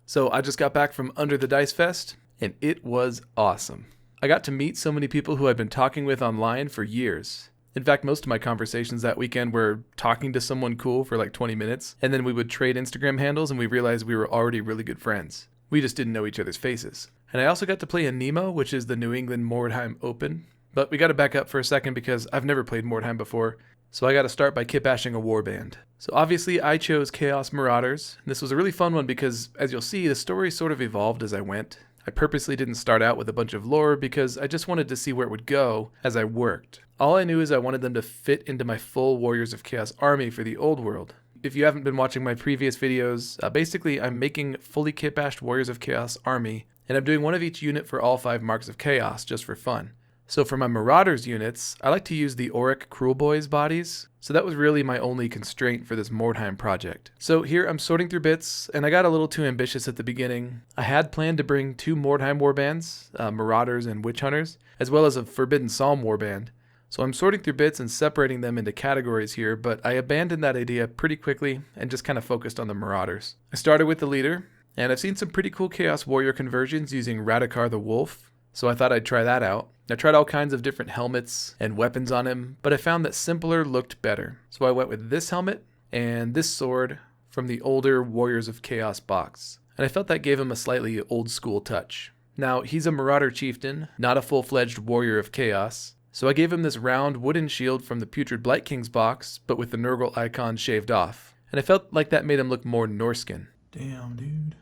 So I just got back from Under the Dice Fest, and it was awesome. I got to meet so many people who I've been talking with online for years. In fact, most of my conversations that weekend were talking to someone cool for like 20 minutes, and then we would trade Instagram handles and we realized we were already really good friends. We just didn't know each other's faces. And I also got to play in NEMO, which is the New England Mordheim Open. But we got to back up for a second because I've never played Mordheim before, so I got to start by kitbashing a warband. So obviously I chose Chaos Marauders. This was a really fun one because, as you'll see, the story sort of evolved as I went. I purposely didn't start out with a bunch of lore because I just wanted to see where it would go as I worked. All I knew is I wanted them to fit into my full Warriors of Chaos army for the old world. If you haven't been watching my previous videos, basically I'm making fully kitbashed Warriors of Chaos army, and I'm doing one of each unit for all 5 marks of chaos just for fun. So for my Marauders units, I like to use the Auric Cruel Boys bodies, so that was really my only constraint for this Mordheim project. So here I'm sorting through bits, and I got a little too ambitious at the beginning. I had planned to bring 2 Mordheim Warbands, Marauders and Witch Hunters, as well as a Forbidden Psalm Warband. So I'm sorting through bits and separating them into categories here, but I abandoned that idea pretty quickly and just kind of focused on the Marauders. I started with the leader, and I've seen some pretty cool Chaos Warrior conversions using Radakar the Wolf, so I thought I'd try that out. I tried all kinds of different helmets and weapons on him, but I found that simpler looked better. So I went with this helmet and this sword from the older Warriors of Chaos box. And I felt that gave him a slightly old school touch. Now, he's a Marauder Chieftain, not a full-fledged Warrior of Chaos. So I gave him this round wooden shield from the Putrid Blight King's box, but with the Nurgle icon shaved off. And I felt like that made him look more Norscan. Damn, dude.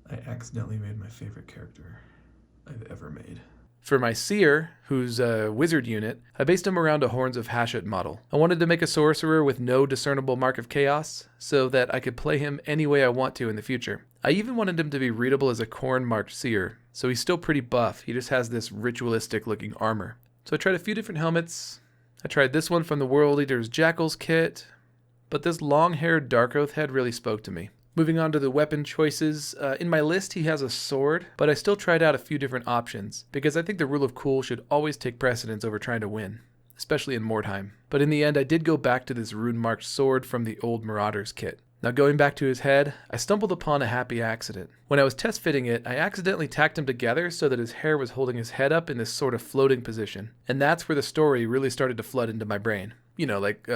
I accidentally made my favorite character I've ever made. For my Seer, who's a wizard unit, I based him around a Horns of Hashut model. I wanted to make a sorcerer with no discernible mark of chaos, so that I could play him any way I want to in the future. I even wanted him to be readable as a Khorne-marked Seer, so he's still pretty buff, he just has this ritualistic looking armor. So I tried a few different helmets. I tried this one from the World Eater's Jackals kit, but this long-haired Dark Oath head really spoke to me. Moving on to the weapon choices, in my list he has a sword, but I still tried out a few different options, because I think the rule of cool should always take precedence over trying to win, especially in Mordheim. But in the end I did go back to this rune-marked sword from the old Marauders kit. Now going back to his head, I stumbled upon a happy accident. When I was test fitting it, I accidentally tacked them together so that his hair was holding his head up in this sort of floating position. And that's where the story really started to flood into my brain. You know, like,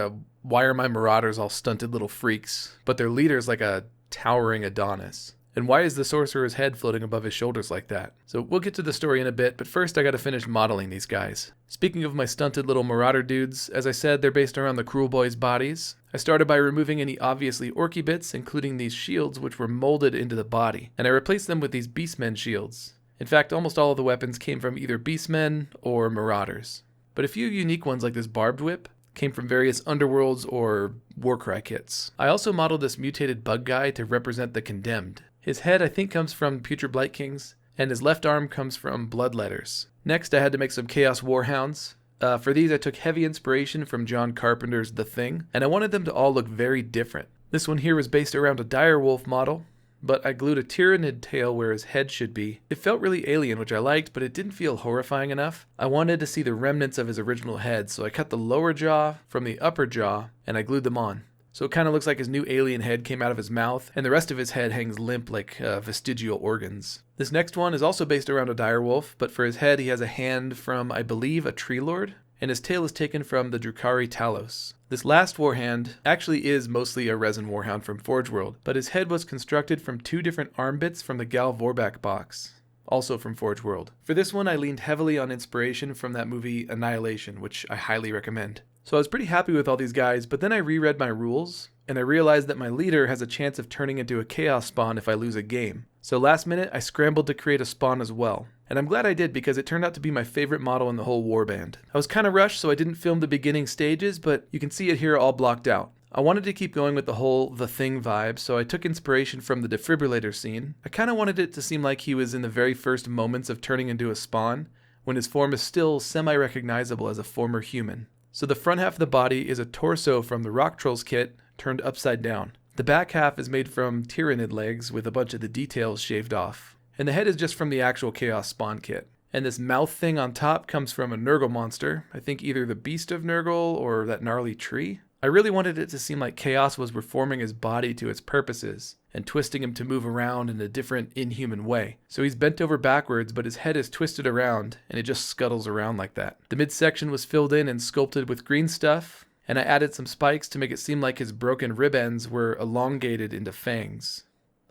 why are my Marauders all stunted little freaks, but their leader's like a towering Adonis? And why is the sorcerer's head floating above his shoulders like that? So we'll get to the story in a bit, but first I gotta finish modeling these guys. Speaking of my stunted little Marauder dudes, as I said, they're based around the Cruel Boys' bodies. I started by removing any obviously orky bits, including these shields which were molded into the body, and I replaced them with these Beastmen shields. In fact, almost all of the weapons came from either Beastmen or Marauders. But a few unique ones like this barbed whip came from various Underworlds or Warcry kits. I also modeled this mutated bug guy to represent the Condemned. His head I think comes from Putrid Blight Kings, and his left arm comes from Bloodletters. Next I had to make some Chaos Warhounds. For these I took heavy inspiration from John Carpenter's The Thing, and I wanted them to all look very different. This one here was based around a direwolf model, but I glued a Tyrannid tail where his head should be. It felt really alien, which I liked, but it didn't feel horrifying enough. I wanted to see the remnants of his original head, so I cut the lower jaw from the upper jaw, and I glued them on. So it kind of looks like his new alien head came out of his mouth, and the rest of his head hangs limp like vestigial organs. This next one is also based around a direwolf, but for his head he has a hand from, I believe, a tree lord, and his tail is taken from the Drukhari Talos. This last warhand actually is mostly a resin warhound from Forge World, but his head was constructed from 2 different arm bits from the Gal Vorbak box, also from Forge World. For this one I leaned heavily on inspiration from that movie Annihilation, which I highly recommend. So I was pretty happy with all these guys, but then I reread my rules, and I realized that my leader has a chance of turning into a chaos spawn if I lose a game. So last minute I scrambled to create a spawn as well. And I'm glad I did because it turned out to be my favorite model in the whole warband. I was kind of rushed so I didn't film the beginning stages, but you can see it here all blocked out. I wanted to keep going with the whole The Thing vibe, so I took inspiration from the defibrillator scene. I kind of wanted it to seem like he was in the very first moments of turning into a spawn, when his form is still semi-recognizable as a former human. So the front half of the body is a torso from the Rock Trolls kit turned upside down. The back half is made from Tyrannid legs with a bunch of the details shaved off. And the head is just from the actual Chaos Spawn kit. And this mouth thing on top comes from a Nurgle monster. I think either the Beast of Nurgle or that gnarly tree. I really wanted it to seem like Chaos was reforming his body to its purposes and twisting him to move around in a different, inhuman way. So he's bent over backwards, but his head is twisted around, and it just scuttles around like that. The midsection was filled in and sculpted with green stuff, and I added some spikes to make it seem like his broken rib ends were elongated into fangs.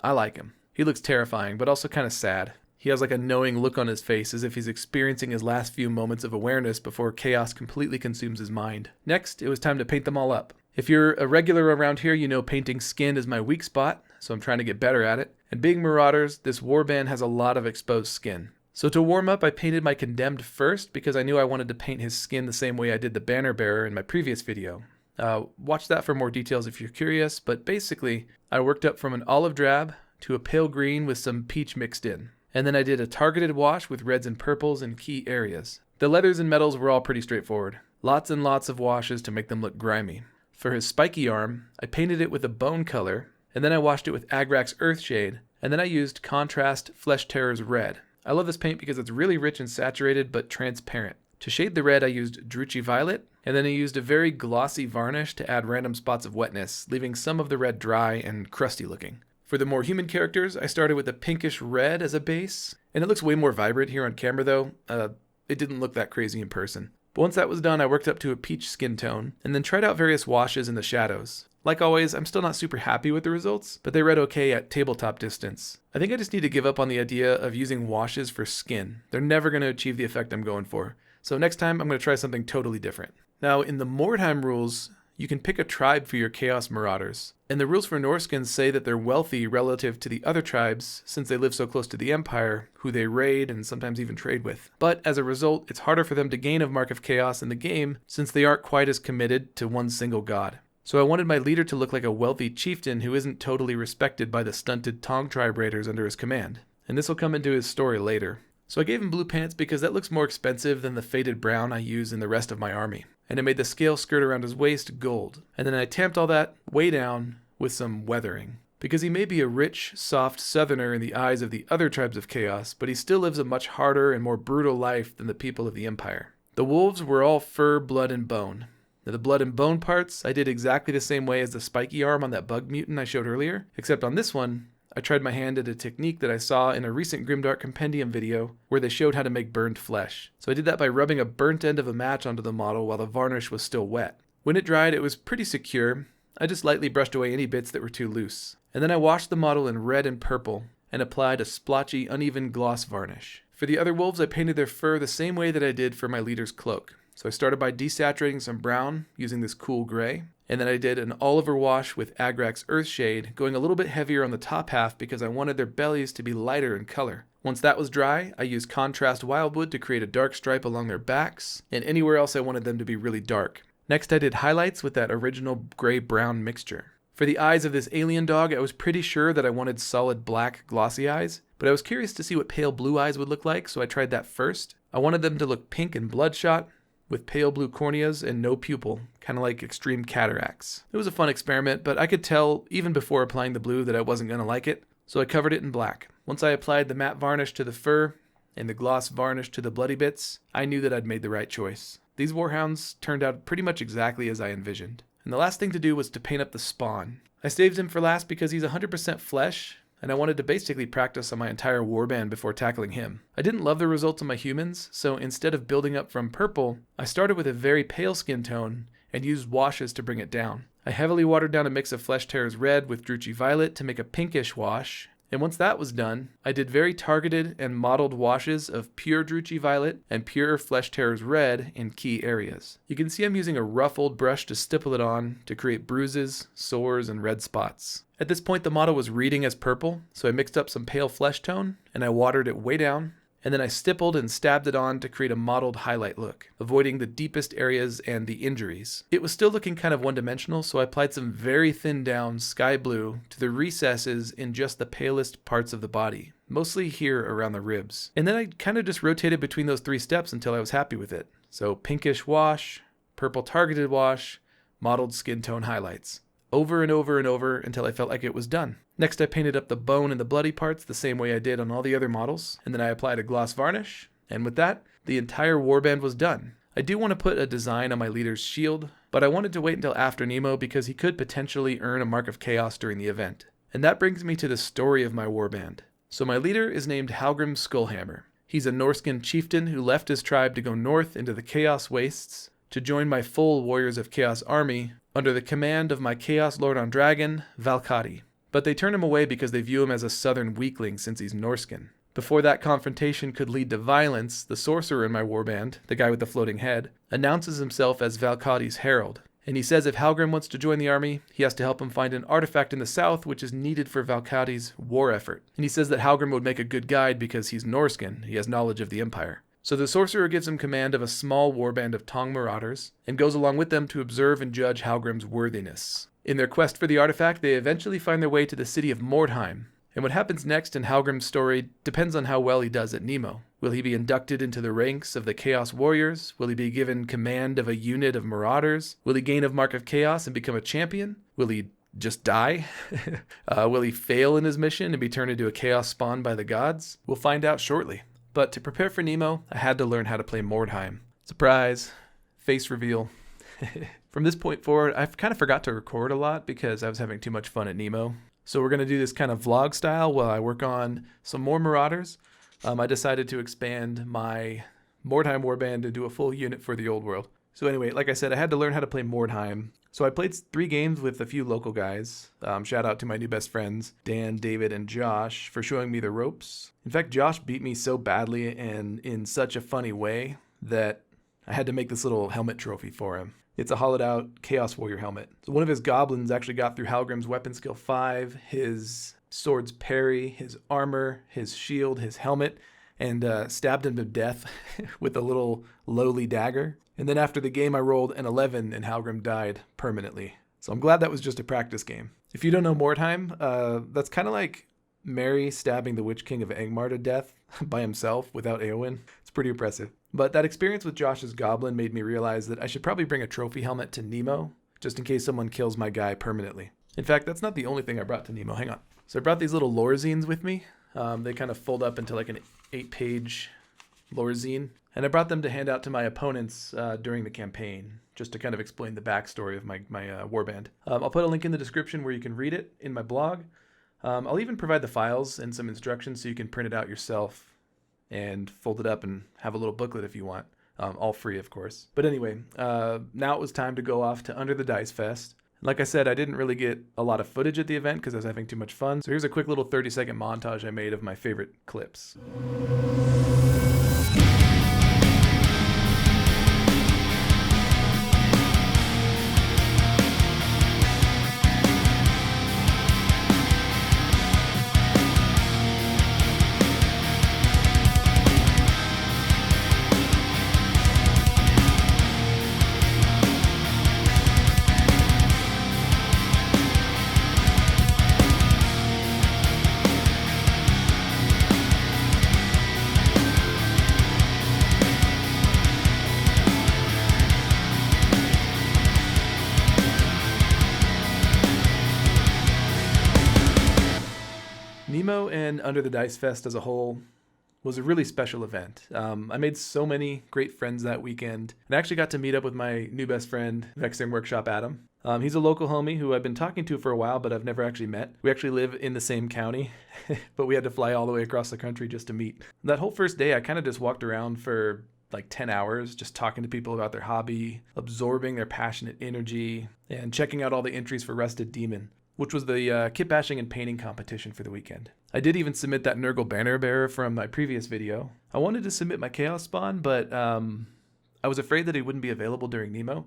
I like him. He looks terrifying, but also kind of sad. He has like a knowing look on his face as if he's experiencing his last few moments of awareness before chaos completely consumes his mind. Next, it was time to paint them all up. If you're a regular around here, you know painting skin is my weak spot, so I'm trying to get better at it. And being Marauders, this warband has a lot of exposed skin. So to warm up, I painted my Condemned first because I knew I wanted to paint his skin the same way I did the Banner Bearer in my previous video. Watch that for more details if you're curious, but basically, I worked up from an olive drab to a pale green with some peach mixed in. And then I did a targeted wash with reds and purples in key areas. The leathers and metals were all pretty straightforward. Lots and lots of washes to make them look grimy. For his spiky arm, I painted it with a bone color, and then I washed it with Agrac's Earthshade, and then I used Contrast Flesh Terror's Red. I love this paint because it's really rich and saturated, but transparent. To shade the red, I used Druchii Violet, and then I used a very glossy varnish to add random spots of wetness, leaving some of the red dry and crusty looking. For the more human characters, I started with a pinkish red as a base, and it looks way more vibrant here on camera though. It didn't look that crazy in person. But once that was done, I worked up to a peach skin tone, and then tried out various washes in the shadows. Like always, I'm still not super happy with the results, but they read okay at tabletop distance. I think I just need to give up on the idea of using washes for skin. They're never going to achieve the effect I'm going for. So next time, I'm going to try something totally different. Now, in the Mordheim rules, you can pick a tribe for your Chaos Marauders. And the rules for Norskins say that they're wealthy relative to the other tribes since they live so close to the Empire, who they raid and sometimes even trade with. But as a result, it's harder for them to gain a Mark of Chaos in the game since they aren't quite as committed to one single god. So I wanted my leader to look like a wealthy chieftain who isn't totally respected by the stunted Tong tribe raiders under his command. And this will come into his story later. So I gave him blue pants because that looks more expensive than the faded brown I use in the rest of my army. And I made the scale skirt around his waist gold. And then I tamped all that way down with some weathering. Because he may be a rich, soft southerner in the eyes of the other tribes of Chaos, but he still lives a much harder and more brutal life than the people of the Empire. The wolves were all fur, blood, and bone. Now the blood and bone parts I did exactly the same way as the spiky arm on that bug mutant I showed earlier, except on this one, I tried my hand at a technique that I saw in a recent Grimdark Compendium video where they showed how to make burned flesh. So I did that by rubbing a burnt end of a match onto the model while the varnish was still wet. When it dried, it was pretty secure. I just lightly brushed away any bits that were too loose. And then I washed the model in red and purple and applied a splotchy, uneven gloss varnish. For the other wolves, I painted their fur the same way that I did for my leader's cloak. So I started by desaturating some brown using this cool gray. And then I did an Oliver wash with Agrac's Earthshade, going a little bit heavier on the top half because I wanted their bellies to be lighter in color. Once that was dry, I used Contrast Wildwood to create a dark stripe along their backs, and anywhere else I wanted them to be really dark. Next I did highlights with that original gray-brown mixture. For the eyes of this alien dog, I was pretty sure that I wanted solid black, glossy eyes, but I was curious to see what pale blue eyes would look like, so I tried that first. I wanted them to look pink and bloodshot, with pale blue corneas and no pupil, kind of like extreme cataracts. It was a fun experiment, but I could tell, even before applying the blue, that I wasn't going to like it, so I covered it in black. Once I applied the matte varnish to the fur, and the gloss varnish to the bloody bits, I knew that I'd made the right choice. These warhounds turned out pretty much exactly as I envisioned. And the last thing to do was to paint up the spawn. I saved him for last because he's 100% flesh, and I wanted to basically practice on my entire warband before tackling him. I didn't love the results of my humans, so instead of building up from purple, I started with a very pale skin tone and used washes to bring it down. I heavily watered down a mix of Flesh Terror's Red with Druchii Violet to make a pinkish wash, and once that was done, I did very targeted and modeled washes of pure Druchii Violet and pure Flesh Terror's Red in key areas. You can see I'm using a rough old brush to stipple it on to create bruises, sores, and red spots. At this point the model was reading as purple, so I mixed up some pale flesh tone, and I watered it way down, and then I stippled and stabbed it on to create a mottled highlight look, avoiding the deepest areas and the injuries. It was still looking kind of one-dimensional, so I applied some very thin down sky blue to the recesses in just the palest parts of the body, mostly here around the ribs. And then I kind of just rotated between those three steps until I was happy with it. So pinkish wash, purple targeted wash, mottled skin tone highlights. Over and over and over until I felt like it was done. Next I painted up the bone and the bloody parts the same way I did on all the other models, and then I applied a gloss varnish, and with that, the entire warband was done. I do want to put a design on my leader's shield, but I wanted to wait until after NEMO because he could potentially earn a Mark of Chaos during the event. And that brings me to the story of my warband. So my leader is named Halgrim Skullhammer. He's a Norscan chieftain who left his tribe to go north into the Chaos Wastes to join my full Warriors of Chaos army under the command of my Chaos Lord on Dragon, Valkati. But they turn him away because they view him as a southern weakling since he's Norscan. Before that confrontation could lead to violence, the sorcerer in my warband, the guy with the floating head, announces himself as Valkati's herald. And he says if Halgrim wants to join the army, he has to help him find an artifact in the south which is needed for Valkati's war effort. And he says that Halgrim would make a good guide because he's Norscan, he has knowledge of the Empire. So the sorcerer gives him command of a small warband of Tong Marauders, and goes along with them to observe and judge Halgrim's worthiness. In their quest for the artifact, they eventually find their way to the city of Mordheim. And what happens next in Halgrim's story depends on how well he does at NEMO. Will he be inducted into the ranks of the Chaos Warriors? Will he be given command of a unit of Marauders? Will he gain a Mark of Chaos and become a champion? Will he just die? Will he fail in his mission and be turned into a Chaos spawn by the gods? We'll find out shortly. But to prepare for NEMO, I had to learn how to play Mordheim. Surprise. Face reveal. From this point forward, I kind of forgot to record a lot because I was having too much fun at NEMO. So we're going to do this kind of vlog style while I work on some more Marauders. I decided to expand my Mordheim Warband into a full unit for the old world. So anyway, like I said, I had to learn how to play Mordheim. So I played 3 games with a few local guys. Shout out to my new best friends, Dan, David, and Josh, for showing me the ropes. In fact, Josh beat me so badly and in such a funny way that I had to make this little helmet trophy for him. It's a hollowed out Chaos Warrior helmet. So one of his goblins actually got through Halgrim's weapon skill 5, his sword's parry, his armor, his shield, his helmet, and stabbed him to death with a little lowly dagger. And then after the game I rolled an 11 and Halgrim died permanently. So I'm glad that was just a practice game. If you don't know Mordheim, that's kind of like Merry stabbing the Witch King of Angmar to death by himself without Eowyn. It's pretty impressive. But that experience with Josh's goblin made me realize that I should probably bring a trophy helmet to NEMO, just in case someone kills my guy permanently. In fact, that's not the only thing I brought to NEMO. Hang on. So I brought these little lore zines with me. They kind of fold up into like an 8-page lore zine. And I brought them to hand out to my opponents during the campaign, just to kind of explain the backstory of my warband. I'll put a link in the description where you can read it in my blog. I'll even provide the files and some instructions so you can print it out yourself and fold it up and have a little booklet if you want. All free, of course. But anyway, now it was time to go off to Under the Dice Fest. Like I said, I didn't really get a lot of footage at the event because I was having too much fun. So here's a quick little 30-second montage I made of my favorite clips. NEMO and Under the Dice Fest as a whole was a really special event. I made so many great friends that weekend. And I actually got to meet up with my new best friend, Vexing Workshop Adam. He's a local homie who I've been talking to for a while, but I've never actually met. We actually live in the same county, but we had to fly all the way across the country just to meet. That whole first day, I kind of just walked around for like 10 hours, just talking to people about their hobby, absorbing their passionate energy, and checking out all the entries for Rusted Demon, which was the kitbashing and painting competition for the weekend. I did even submit that Nurgle banner bearer from my previous video. I wanted to submit my Chaos Spawn, but I was afraid that he wouldn't be available during NEMO.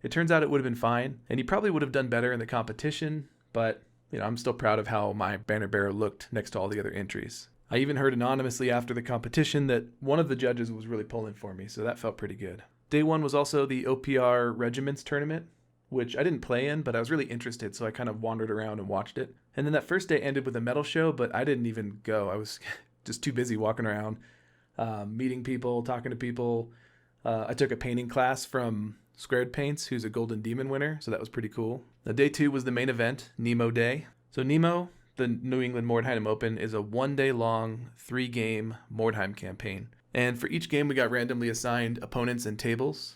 It turns out it would have been fine, and he probably would have done better in the competition, but I'm still proud of how my banner bearer looked next to all the other entries. I even heard anonymously after the competition that one of the judges was really pulling for me, so that felt pretty good. Day one was also the OPR Regiments tournament, which I didn't play in, but I was really interested, so I kind of wandered around and watched it. And then that first day ended with a medal show, but I didn't even go. I was just too busy walking around, meeting people, talking to people. I took a painting class from Squared Paints, who's a Golden Demon winner, so that was pretty cool. Now, day two was the main event, NEMO Day. So NEMO, the New England Mordheim Open, is a 1-day-long, 3-game Mordheim campaign. And for each game, we got randomly assigned opponents and tables.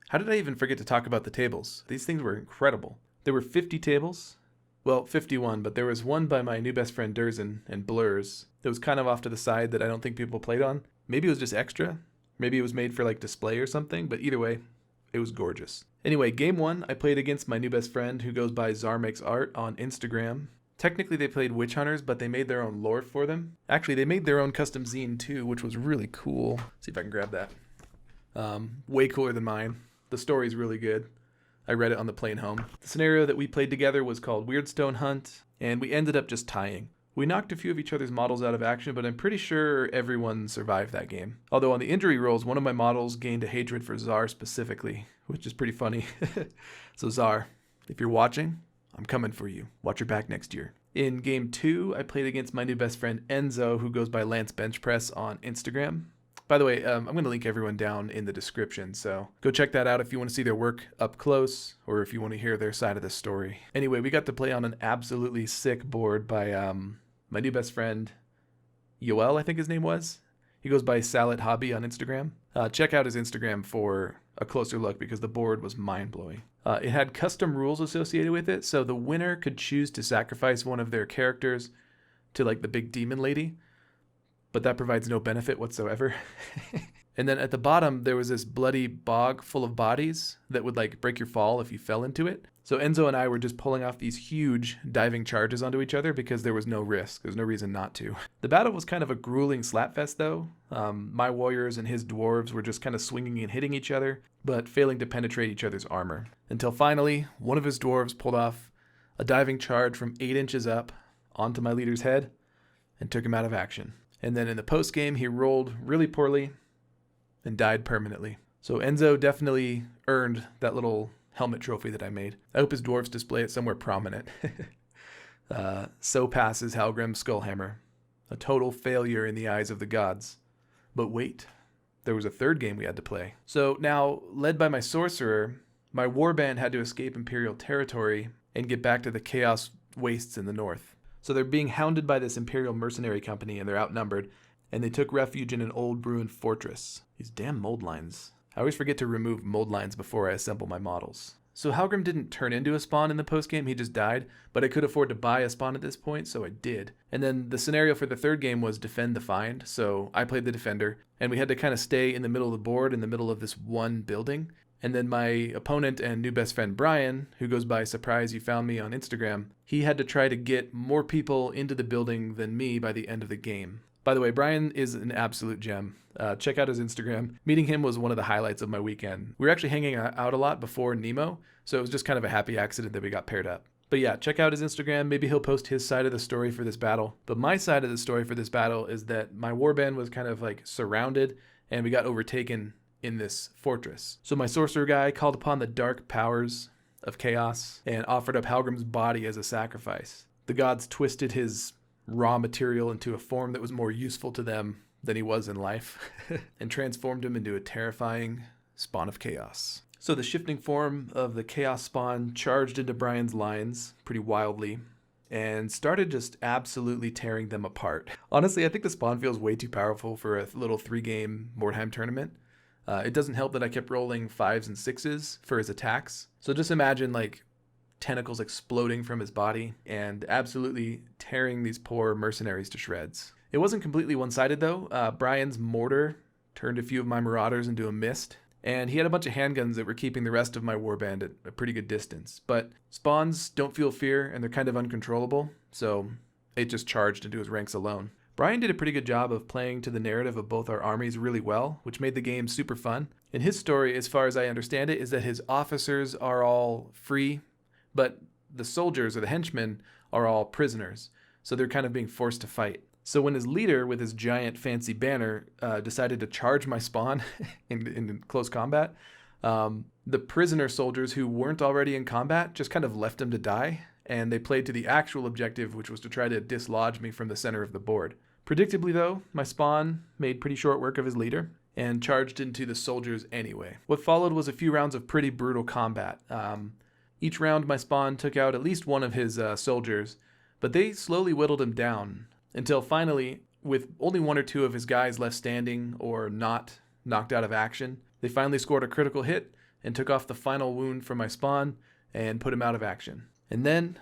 How did I even forget to talk about the tables? These things were incredible. There were 50 tables. Well, 51, but there was one by my new best friend Durzen and Blurs that was kind of off to the side that I don't think people played on. Maybe it was just extra. Maybe it was made for like display or something, but either way, it was gorgeous. Anyway, game 1, I played against my new best friend who goes by Czar Makes Art on Instagram. Technically, they played Witch Hunters, but they made their own lore for them. Actually, they made their own custom zine too, which was really cool. Let's see if I can grab that. Way cooler than mine. The story's really good. I read it on the plane home. The scenario that we played together was called Weirdstone Hunt, and we ended up just tying. We knocked a few of each other's models out of action, but I'm pretty sure everyone survived that game. Although on the injury rolls, one of my models gained a hatred for Czar specifically, which is pretty funny. So Czar, if you're watching, I'm coming for you. Watch your back next year. In game 2, I played against my new best friend Enzo, who goes by Lance Benchpress on Instagram. By the way, I'm going to link everyone down in the description, so go check that out if you want to see their work up close or if you want to hear their side of the story. Anyway, we got to play on an absolutely sick board by my new best friend Yoel, I think his name was. He goes by Salad Hobby on Instagram. Check out his Instagram for a closer look because the board was mind-blowing. It had custom rules associated with it, so the winner could choose to sacrifice one of their characters to like the big demon lady, but that provides no benefit whatsoever. And then at the bottom, there was this bloody bog full of bodies that would like break your fall if you fell into it. So Enzo and I were just pulling off these huge diving charges onto each other because there was no risk. There's no reason not to. The battle was kind of a grueling slapfest though. My warriors and his dwarves were just kind of swinging and hitting each other, but failing to penetrate each other's armor. Until finally, one of his dwarves pulled off a diving charge from 8 inches up onto my leader's head and took him out of action. And then in the post game, he rolled really poorly and died permanently. So Enzo definitely earned that little helmet trophy that I made. I hope his dwarves display it somewhere prominent. So passes Halgrim's Skullhammer. A total failure in the eyes of the gods. But wait, there was a third game we had to play. So now, led by my sorcerer, my warband had to escape Imperial territory and get back to the Chaos Wastes in the north. So they're being hounded by this Imperial mercenary company and they're outnumbered, and they took refuge in an old ruined fortress. These damn mold lines. I always forget to remove mold lines before I assemble my models. So Halgrim didn't turn into a spawn in the postgame, he just died, but I could afford to buy a spawn at this point, so I did. And then the scenario for the third game was defend the find, so I played the defender, and we had to kind of stay in the middle of the board, in the middle of this one building. And then my opponent and new best friend Brian, who goes by Surprise You Found Me on Instagram, he had to try to get more people into the building than me by the end of the game. By the way, Brian is an absolute gem. Check out his Instagram. Meeting him was one of the highlights of my weekend. We were actually hanging out a lot before NEMO, so it was just kind of a happy accident that we got paired up. But yeah, check out his Instagram. Maybe he'll post his side of the story for this battle. But my side of the story for this battle is that my warband was kind of like surrounded and we got overtaken in this fortress. So my sorcerer guy called upon the dark powers of chaos and offered up Halgrim's body as a sacrifice. The gods twisted his raw material into a form that was more useful to them than he was in life and transformed him into a terrifying spawn of chaos. So the shifting form of the chaos spawn charged into Brian's lines pretty wildly and started just absolutely tearing them apart. Honestly, I think the spawn feels way too powerful for a little 3-game Mordheim tournament. It doesn't help that I kept rolling 5s and 6s for his attacks. So just imagine like tentacles exploding from his body and absolutely tearing these poor mercenaries to shreds. It wasn't completely one-sided though. Brian's mortar turned a few of my Marauders into a mist, and he had a bunch of handguns that were keeping the rest of my warband at a pretty good distance. But spawns don't feel fear and they're kind of uncontrollable, so it just charged into his ranks alone. Brian did a pretty good job of playing to the narrative of both our armies really well, which made the game super fun. And his story, as far as I understand it, is that his officers are all free, but the soldiers or the henchmen are all prisoners, so they're kind of being forced to fight. So when his leader, with his giant fancy banner, decided to charge my spawn in close combat, the prisoner soldiers who weren't already in combat just kind of left him to die, and they played to the actual objective, which was to try to dislodge me from the center of the board. Predictably though, my spawn made pretty short work of his leader and charged into the soldiers anyway. What followed was a few rounds of pretty brutal combat. Each round my spawn took out at least one of his soldiers, but they slowly whittled him down until finally with only 1 or 2 of his guys left standing or not knocked out of action, they finally scored a critical hit and took off the final wound from my spawn and put him out of action. And then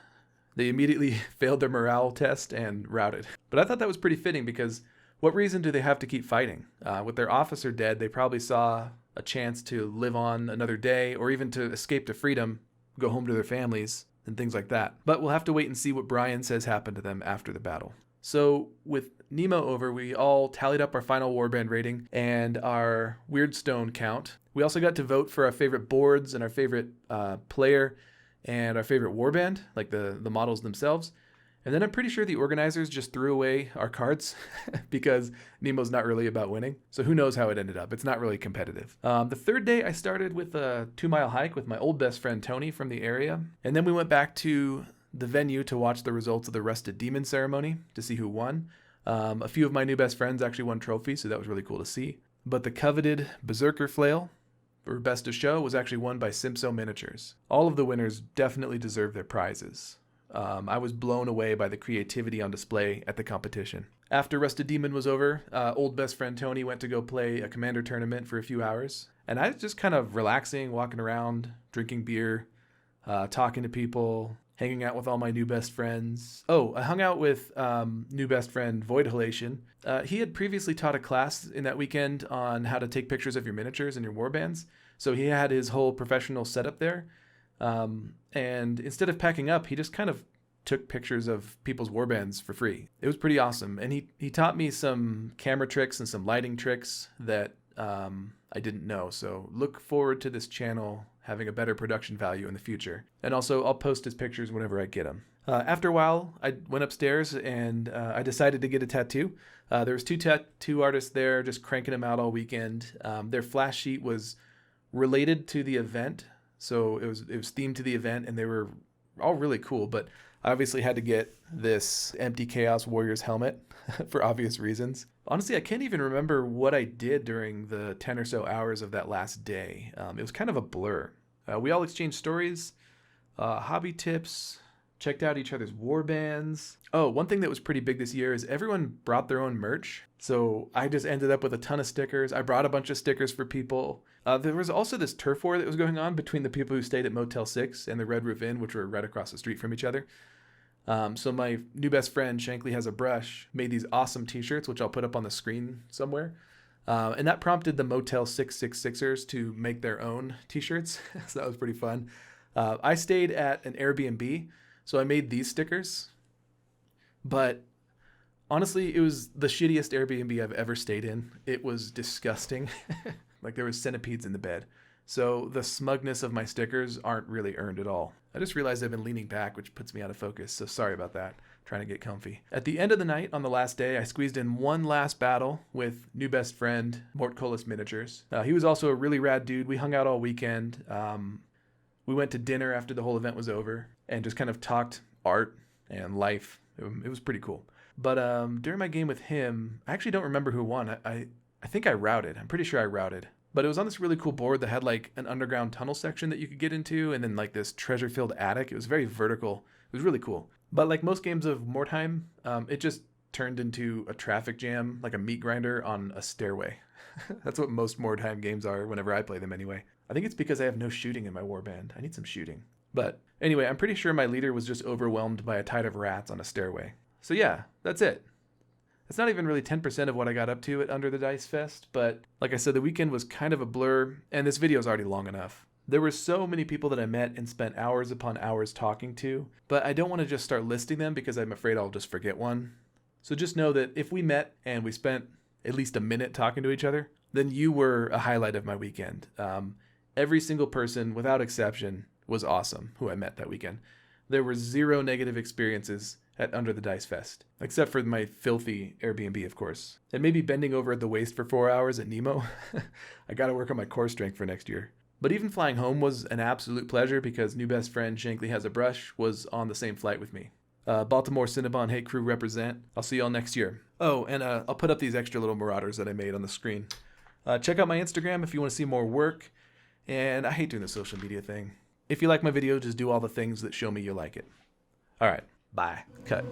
they immediately failed their morale test and routed. But I thought that was pretty fitting because what reason do they have to keep fighting? With their officer dead, they probably saw a chance to live on another day or even to escape to freedom, go home to their families, and things like that. But we'll have to wait and see what Brian says happened to them after the battle. So with NEMO over, we all tallied up our final Warband rating and our Weirdstone count. We also got to vote for our favorite boards and our favorite player and our favorite Warband, like the models themselves. And then I'm pretty sure the organizers just threw away our cards because NEMO's not really about winning. So who knows how it ended up. It's not really competitive. The third day I started with a 2-mile hike with my old best friend Tony from the area. And then we went back to the venue to watch the results of the Rusted Demon ceremony to see who won. A few of my new best friends actually won trophies, so that was really cool to see. But the coveted Berserker Flail for Best of Show was actually won by Simpso Miniatures. All of the winners definitely deserve their prizes. I was blown away by the creativity on display at the competition. After Rusted Demon was over, old best friend Tony went to go play a commander tournament for a few hours. And I was just kind of relaxing, walking around, drinking beer, talking to people, hanging out with all my new best friends. Oh, I hung out with new best friend Void Halation. He had previously taught a class in that weekend on how to take pictures of your miniatures and your warbands. So he had his whole professional setup there. And instead of packing up, he just kind of took pictures of people's warbands for free. It was pretty awesome. And he taught me some camera tricks and some lighting tricks that I didn't know. So look forward to this channel having a better production value in the future. And also, I'll post his pictures whenever I get them. After a while, I went upstairs and I decided to get a tattoo. There was 2 tattoo artists there just cranking them out all weekend. Their flash sheet was related to the event. So it was themed to the event, and they were all really cool. But I obviously had to get this Empty Chaos Warriors helmet for obvious reasons. Honestly, I can't even remember what I did during the 10 or so hours of that last day. It was kind of a blur. We all exchanged stories, hobby tips, checked out each other's warbands. Oh, one thing that was pretty big this year is everyone brought their own merch. So I just ended up with a ton of stickers. I brought a bunch of stickers for people. There was also this turf war that was going on between the people who stayed at Motel 6 and the Red Roof Inn, which were right across the street from each other. So my new best friend, Shankly Has a Brush, made these awesome t-shirts, which I'll put up on the screen somewhere. And that prompted the Motel 666ers to make their own t-shirts. So that was pretty fun. I stayed at an Airbnb, so I made these stickers. But honestly, it was the shittiest Airbnb I've ever stayed in. It was disgusting. Like there was centipedes in the bed. So the smugness of my stickers aren't really earned at all. I just realized I've been leaning back, which puts me out of focus, so sorry about that. Trying to get comfy. At the end of the night, on the last day, I squeezed in one last battle with new best friend, Mort Colas Miniatures. He was also a really rad dude. We hung out all weekend. We went to dinner after the whole event was over and just kind of talked art and life. It was pretty cool. But during my game with him, I actually don't remember who won. I think I routed. I'm pretty sure I routed. But it was on this really cool board that had like an underground tunnel section that you could get into and then like this treasure-filled attic. It was very vertical. It was really cool. But like most games of Mordheim, it just turned into a traffic jam, like a meat grinder on a stairway. That's what most Mordheim games are whenever I play them anyway. I think it's because I have no shooting in my warband. I need some shooting. But anyway, I'm pretty sure my leader was just overwhelmed by a tide of rats on a stairway. So yeah, that's it. It's not even really 10% of what I got up to at Under the Dice Fest, but like I said, the weekend was kind of a blur, and this video is already long enough. There were so many people that I met and spent hours upon hours talking to, but I don't want to just start listing them because I'm afraid I'll just forget one. So just know that if we met and we spent at least a minute talking to each other, then you were a highlight of my weekend. Every single person, without exception, was awesome who I met that weekend. There were 0 negative experiences at Under the Dice Fest, except for my filthy Airbnb, of course. And maybe bending over at the waist for 4 hours at NEMO. I gotta work on my core strength for next year. But even flying home was an absolute pleasure because new best friend Shankly Has a Brush was on the same flight with me. Baltimore Cinnabon Hate Crew represent. I'll see y'all next year. Oh, and I'll put up these extra little Marauders that I made on the screen. Check out my Instagram if you want to see more work. And I hate doing the social media thing. If you like my video, just do all the things that show me you like it. All right. Bye. Cut.